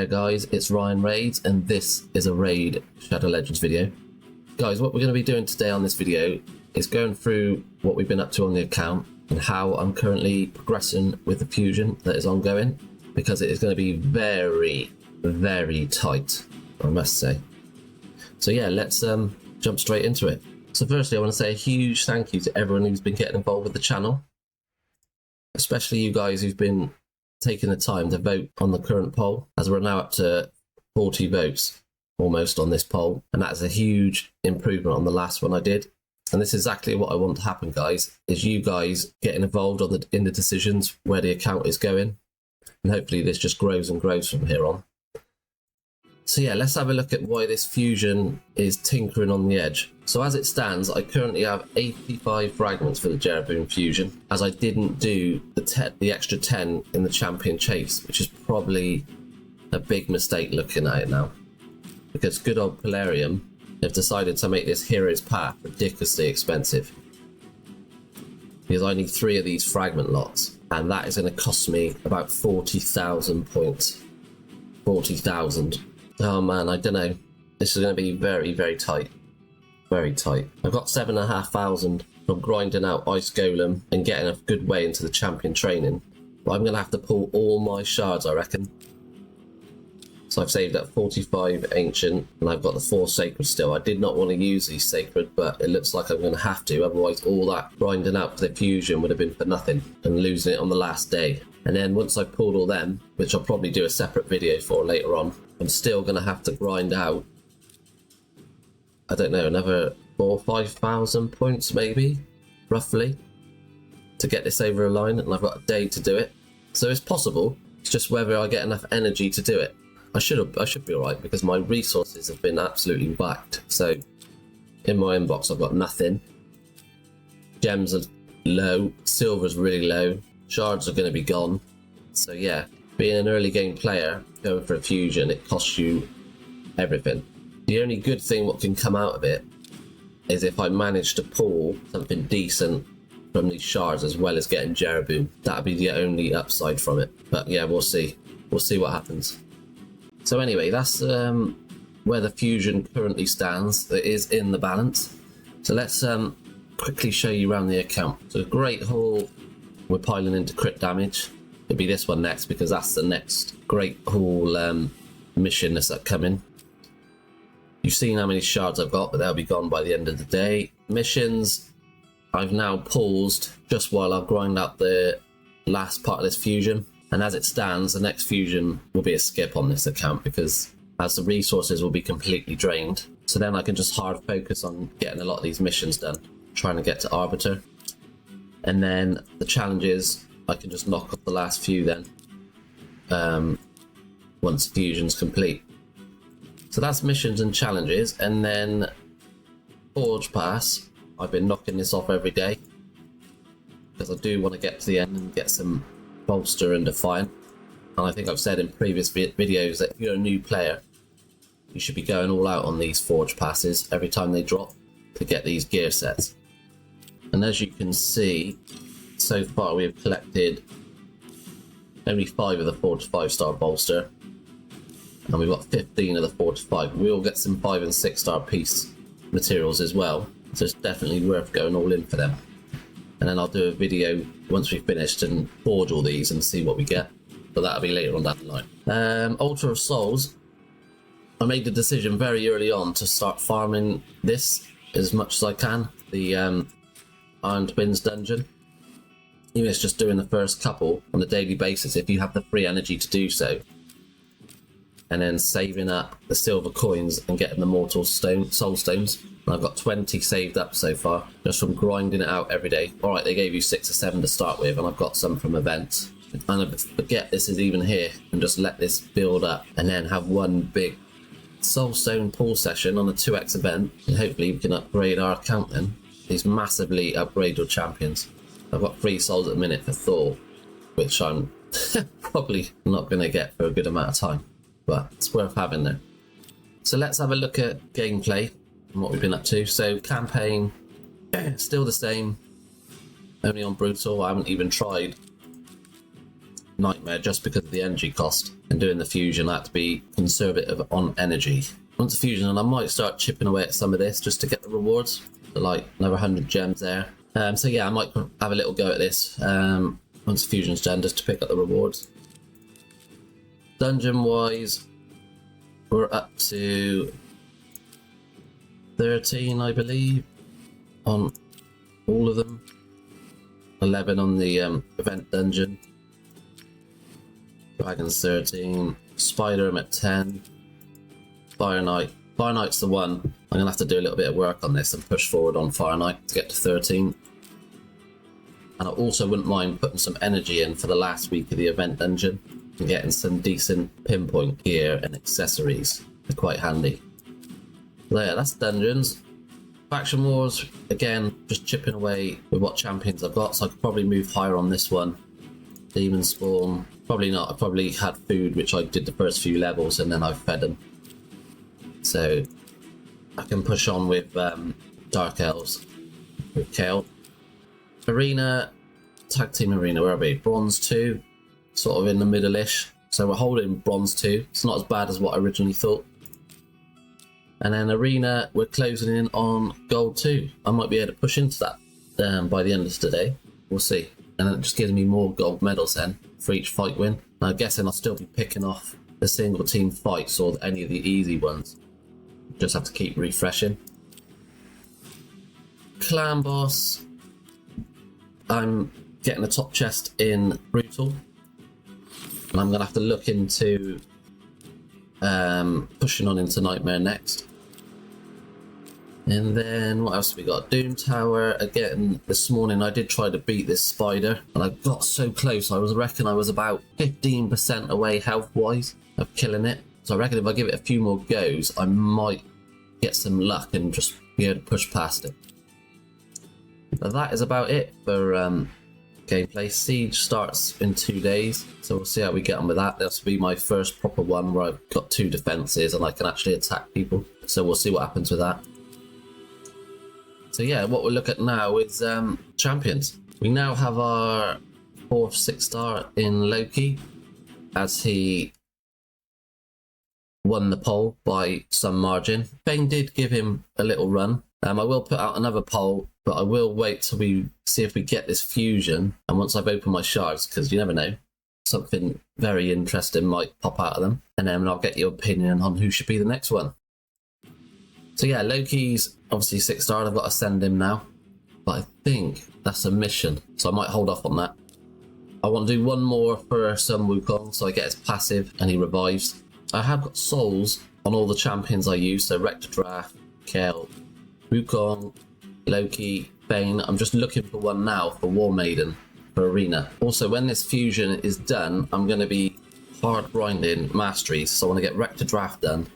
there guys, it's Ryan Raids and this is a Raid Shadow Legends video. Guys, what we're going to be doing today on this video is going through what we've been up to on the account and how I'm currently progressing with the fusion that is ongoing, because it is going to be very, very tight, I must say. So yeah, let's jump straight into it. So firstly, I want to say a huge thank you to everyone who's been getting involved with the channel, especially you guys who've been taking the time to vote on the current poll, as we're now up to 40 votes almost on this poll, and that's a huge improvement on the last one I did. And this is exactly what I want to happen, guys, is you guys getting involved in the decisions where the account is going, and hopefully this just grows and grows from here on. So yeah, let's have a look at why this fusion is tinkering on the edge. So as it stands, I currently have 85 fragments for the Jeroboam fusion, as I didn't do the extra 10 in the champion chase, which is probably a big mistake looking at it now, because good old Polarium have decided to make this hero's path ridiculously expensive, because I need 3 of these fragment lots, and that is going to cost me about 40,000 points. 40,000. Oh man, I don't know. This is going to be very, very tight. Very tight. I've got 7,500 from grinding out Ice Golem and getting a good way into the champion training. But I'm going to have to pull all my shards, I reckon. So I've saved up 45 Ancient, and I've got the 4 Sacred still. I did not want to use these Sacred, but it looks like I'm going to have to. Otherwise, all that grinding out for the fusion would have been for nothing, and losing it on the last day. And then once I've pulled all them, which I'll probably do a separate video for later on, I'm still going to have to grind out, I don't know, another 4,000 or 5,000 points maybe, roughly, to get this over a line, and I've got a day to do it. So it's possible, it's just whether I get enough energy to do it. I should be alright, because my resources have been absolutely whacked. So in my inbox I've got nothing. Gems are low, silver's really low, shards are going to be gone. So yeah, being an early game player, going for a fusion, it costs you everything. The only good thing what can come out of it is if I manage to pull something decent from these shards as well as getting Jeroboam. That'll be the only upside from it. But yeah, we'll see. We'll see what happens. So anyway, that's where the fusion currently stands. It is in the balance. So let's quickly show you around the account. So Great Hall, we're piling into crit damage. It'll be this one next, because that's the next Great Hall mission that's upcoming. You've seen how many shards I've got, but they'll be gone by the end of the day. Missions, I've now paused just while I've grind out the last part of this fusion. And as it stands, the next fusion will be a skip on this account, because as the resources will be completely drained. So then I can just hard focus on getting a lot of these missions done, trying to get to Arbiter. And then the challenges, I can just knock off the last few then, once fusion's complete. So that's missions and challenges. And then Forge Pass, I've been knocking this off every day, because I do want to get to the end and get some Bolster and Defiant. And I think I've said in previous videos that if you're a new player, you should be going all out on these Forge Passes every time they drop to get these gear sets. And as you can see, so far we have collected only 5 of the 4 to 5 star bolster, and we've got 15 of the 4 to 5. We will get some 5 and 6 star piece materials as well, so it's definitely worth going all in for them. And then I'll do a video once we've finished and forge all these and see what we get, but that'll be later on down the line. Altar of Souls, I made the decision very early on to start farming this as much as I can, the Iron Twins dungeon. Even if it's just doing the first couple on a daily basis, if you have the free energy to do so, and then saving up the silver coins and getting the mortal soul stones. And I've got 20 saved up so far, just from grinding it out every day. Alright, they gave you 6 or 7 to start with, and I've got some from events. I'm going to forget this is even here, and just let this build up, and then have one big soulstone pull session on a 2x event, and hopefully we can upgrade our account then. These massively upgraded champions. I've got 3 souls at the minute for Thor, which I'm probably not going to get for a good amount of time, but it's worth having there. So let's have a look at gameplay and what we've been up to. So campaign, still the same, only on brutal. I haven't even tried nightmare just because of the energy cost. And doing the fusion, I had to be conservative on energy. Once the fusion, and I might start chipping away at some of this just to get the rewards. So like another 100 gems there. So yeah, I might have a little go at this once the fusion's done, just to pick up the rewards. Dungeon wise, we're up to 13, I believe, on all of them. 11 on the event dungeon. Dragon's 13. Spider, I'm at 10. Fire Knight. Fire Knight's the one. I'm going to have to do a little bit of work on this and push forward on Fire Knight to get to 13. And I also wouldn't mind putting some energy in for the last week of the event dungeon and getting some decent pinpoint gear and accessories. They're quite handy. So yeah, that's dungeons. Faction Wars, again, just chipping away with what champions I've got, so I could probably move higher on this one. Demon Spawn, probably not. I probably had food, which I did the first few levels, and then I fed them. So I can push on with Dark Elves, with Kale. Arena, Tag Team Arena, where are we? Bronze 2, sort of in the middle-ish. So we're holding Bronze 2. It's not as bad as what I originally thought. And then Arena, we're closing in on Gold 2. I might be able to push into that by the end of today. We'll see. And it just gives me more gold medals then for each fight win. And I'm guessing I'll still be picking off the single team fights or any of the easy ones. Just have to keep refreshing. Clan Boss. I'm getting a top chest in Brutal. And I'm going to have to look into pushing on into Nightmare next. And then what else have we got? Doom Tower. Again, this morning I did try to beat this spider and I got so close. I reckon I was about 15% away health wise of killing it. So I reckon if I give it a few more goes, I might get some luck and just be able to push past it. But that is about it for gameplay. Siege starts in 2 days, so we'll see how we get on with that. This will be my first proper one where I've got 2 defenses and I can actually attack people. So we'll see what happens with that. So yeah, what we'll look at now is champions. We now have our 4th 6-star in Loki, as he won the poll by some margin. Bane did give him a little run. I will put out another poll, but I will wait till we see if we get this fusion. And once I've opened my shards, because you never know, something very interesting might pop out of them. And then I'll get your opinion on who should be the next one. So yeah, Loki's obviously 6-star. I've got to send him now. But I think that's a mission, so I might hold off on that. I want to do one more for Sun Wukong, so I get his passive and he revives. I have got souls on all the champions I use, so Rector Draft, Kale, Wukong, Loki, Bane. I'm just looking for one now for War Maiden, for Arena. Also, when this fusion is done, I'm going to be hard grinding masteries, so I want to get Rector Draft done.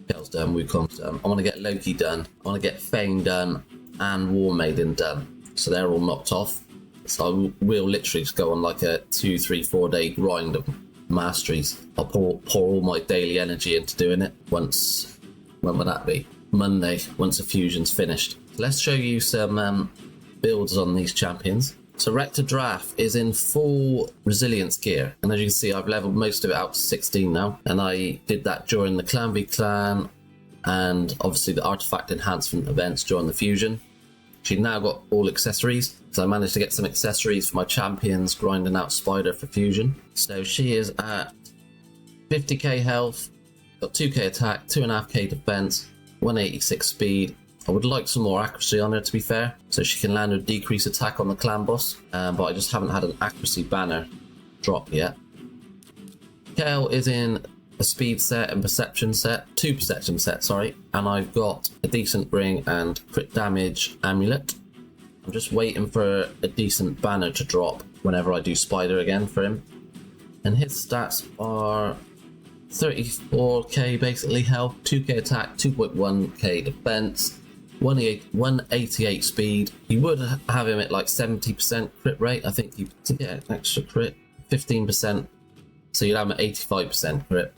Kale's done, Wukong's done. I want to get Loki done. I want to get Fane done and War Maiden done. So they're all knocked off. So I will literally just go on like a 2, 3, 4 day grind of masteries. I'll pour all my daily energy into doing it once. When would that be? Monday, once the fusion's finished. Let's show you some builds on these champions. So Rector Draft is in full resilience gear, and as you can see, I've leveled most of it out to 16 now, and I did that during the Clan v Clan and obviously the artifact enhancement events during the fusion. She's now got all accessories, so I managed to get some accessories for my champions grinding out Spider for fusion. So she is at 50k health, got 2k attack, 2.5k defense, 186 speed. I would like some more accuracy on her, to be fair, so she can land a decrease attack on the clan boss, but I just haven't had an accuracy banner drop yet. Kale is in a speed set and perception set, 2 perception sets, sorry, and I've got a decent ring and crit damage amulet. I'm just waiting for a decent banner to drop whenever I do Spider again for him. And his stats are 34k basically health, 2k attack, 2.1k defense, 188 speed. You would have him at like 70% crit rate. I think you to get an extra crit, 15%. So you'd have him at 85% crit.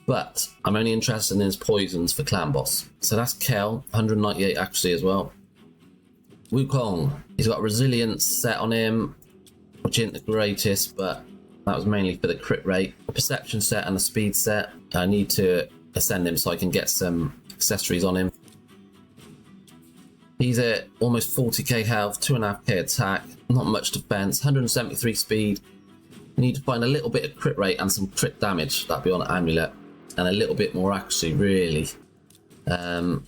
But I'm only interested in his poisons for clan boss. So that's Kel, 198 accuracy as well. Wukong, he's got resilience set on him, which isn't the greatest, but That was mainly for the crit rate. A perception set and a speed set. I need to ascend him so I can get some accessories on him. He's at almost 40k health, 2.5k attack, not much defense, 173 speed. You need to find a little bit of crit rate and some crit damage. That'd be on an amulet. And a little bit more accuracy, really. So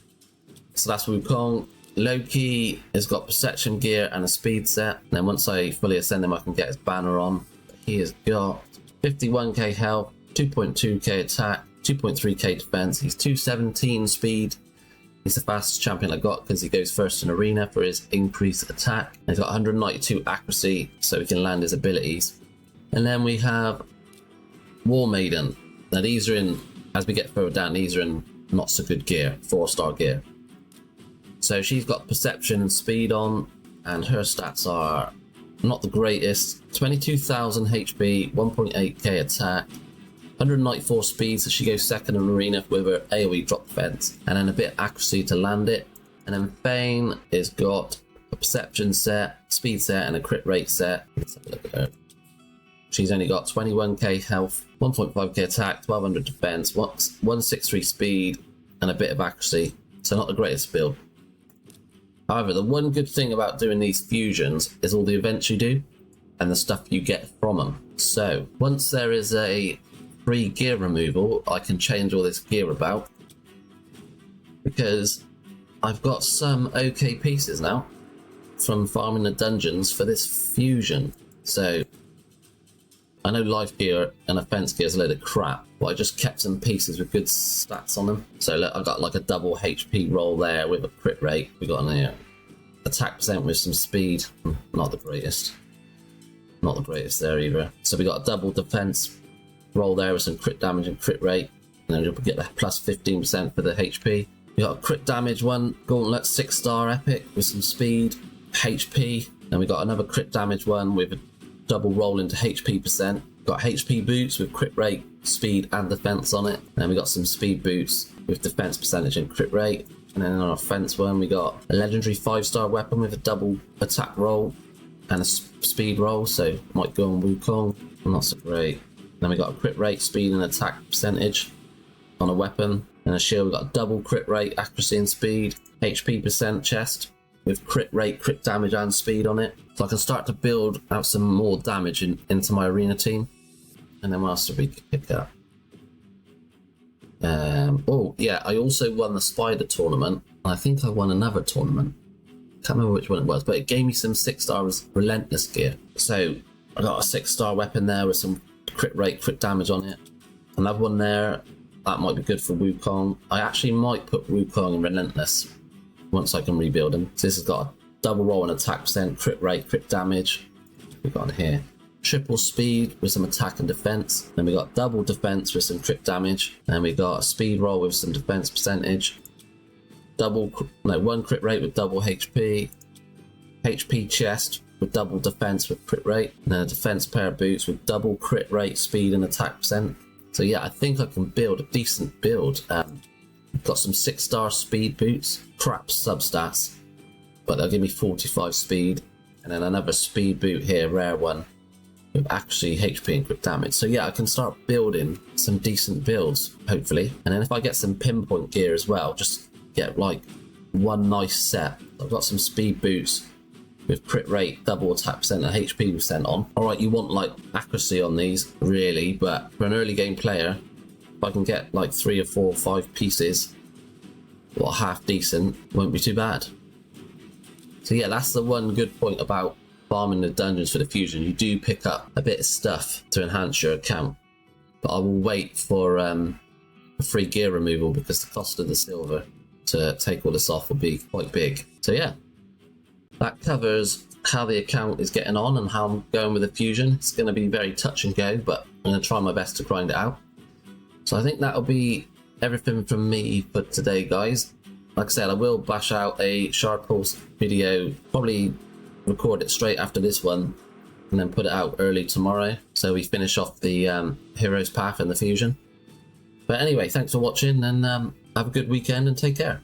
that's Wukong. Loki has got perception gear and a speed set. And then once I fully ascend him, I can get his banner on. He has got 51k health, 2.2k attack, 2.3k defense. He's 217 speed. He's the fastest champion I got because he goes first in arena for his increased attack. And he's got 192 accuracy, so he can land his abilities. And then we have War Maiden. Now these are in, as we get further down, these are in not so good gear, 4-star gear. So she's got perception and speed on, and her stats are not the greatest. 22,000 HP, 1.8k attack, 194 speed, so she goes second in arena with her AoE drop defense, and then a bit of accuracy to land it. And then Fane has got a perception set, speed set, and a crit rate set. Let's have a look at her. She's only got 21k health, 1.5k attack, 1200 defense, 163 speed, and a bit of accuracy. So not the greatest build. However, the one good thing about doing these fusions is all the events you do and the stuff you get from them. So once there is a free gear removal, I can change all this gear about because I've got some okay pieces now from farming the dungeons for this fusion. So I know life gear and offense gear is a load of crap, but I just kept some pieces with good stats on them. So look, I've got like a double HP roll there with a crit rate. We got an attack percent with some speed. Not the greatest. Not the greatest there either. So we got a double defense roll there with some crit damage and crit rate. And then you'll get the plus 15% for the HP. We got a crit damage one, gauntlet 6-star epic with some speed, HP. Then we got another crit damage one with a double roll into HP percent. Got HP boots with crit rate, speed and defense on it. And then we got some speed boots with defense percentage and crit rate. And then on our offense one we got a legendary 5-star weapon with a double attack roll and a speed roll, so might go on Wukong. Not so great. Then we got a crit rate, speed and attack percentage on a weapon. And a shield, we got a double crit rate, accuracy and speed, HP percent chest with crit rate, crit damage and speed on it. So I can start to build out some more damage into my arena team. And then what else did we pick up? Oh yeah, I also won the spider tournament. And I think I won another tournament. Can't remember which one it was, but it gave me some 6-star relentless gear. So I got a 6-star weapon there with some crit rate, crit damage on it. Another one there, that might be good for Wukong. I actually might put Wukong in relentless once I can rebuild him. So this has got a double roll and attack percent, crit rate, crit damage. We've got here triple speed with some attack and defense. Then we got double defense with some crit damage. Then we got a speed roll with some defense percentage. One crit rate with double HP. HP chest with double defense with crit rate. And then a defense pair of boots with double crit rate, speed and attack percent. So yeah, I think I can build a decent build. Got some 6-star speed boots, crap substats, but they'll give me 45 speed. And then another speed boot here, rare one, with actually HP and crit damage. So yeah, I can start building some decent builds, hopefully. And then if I get some pinpoint gear as well, just get like one nice set. I've got some speed boots with crit rate, double attack percent and HP percent on. Alright, you want like accuracy on these, really, but for an early game player, if I can get like 3 or 4 or 5 pieces, or half decent, won't be too bad. So yeah, that's the one good point about farming the dungeons for the fusion. You do pick up a bit of stuff to enhance your account, but I will wait for a free gear removal because the cost of the silver to take all this off will be quite big. So yeah, that covers how the account is getting on and how I'm going with the fusion. It's going to be very touch and go, but I'm going to try my best to grind it out. So I think that'll be everything from me for today, guys. Like I said, I will bash out a Shard Pulse video, probably record it straight after this one and then put it out early tomorrow so we finish off the Hero's Path and the fusion. But anyway, thanks for watching and have a good weekend and take care.